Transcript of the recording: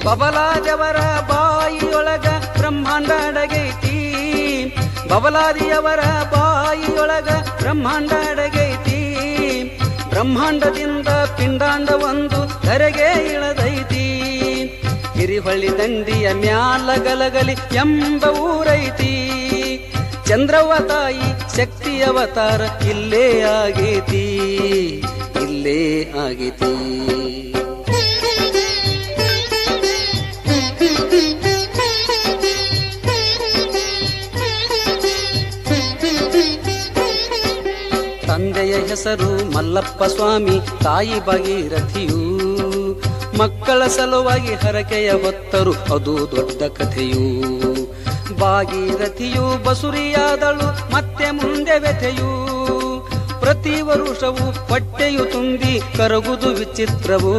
ಬಬಲಾದವರ ಬಾಯಿಯೊಳಗ ಬ್ರಹ್ಮಾಂಡ ಅಡಗೈತಿ, ಬಬಲಾದಿಯವರ ಬಾಯಿಯೊಳಗ ಬ್ರಹ್ಮಾಂಡ ಅಡಗೈತಿ. ಬ್ರಹ್ಮಾಂಡದಿಂದ ಪಿಂಡಾಂಡ ಒಂದು ಕರೆಗೆ ಇಳದೈತಿ. ಹಿರಿಹೊಳ್ಳಿ ದಂಡಿಯ ಮ್ಯಾಲ ಗಲಗಲಿ ಎಂಬ ಊರೈತಿ. ಚಂದ್ರವ್ವ ತಾಯಿ ಶಕ್ತಿ ಅವತಾರ ಇಲ್ಲೇ ಆಗೈತಿ, ಇಲ್ಲೇ ಆಗೈತಿ. ತಂದೆಯ ಹೆಸರು ಮಲ್ಲಪ್ಪ ಸ್ವಾಮಿ, ತಾಯಿ ಭಾಗೀರಥಿಯು. ಮಕ್ಕಳ ಸಲುವಾಗಿ ಹರಕೆಯ ಹೊತ್ತರು, ಅದು ದೊಡ್ಡ ಕಥೆಯು. ಭಾಗೀರಥಿಯು ಬಸುರಿಯಾದಳು, ಮತ್ತೆ ಮುಂದೆ ವ್ಯಥೆಯು. ಪ್ರತಿ ವರುಷವೂ ಹೊಟ್ಟೆಯು ತುಂಬಿ ಕರಗುವುದು ವಿಚಿತ್ರವು.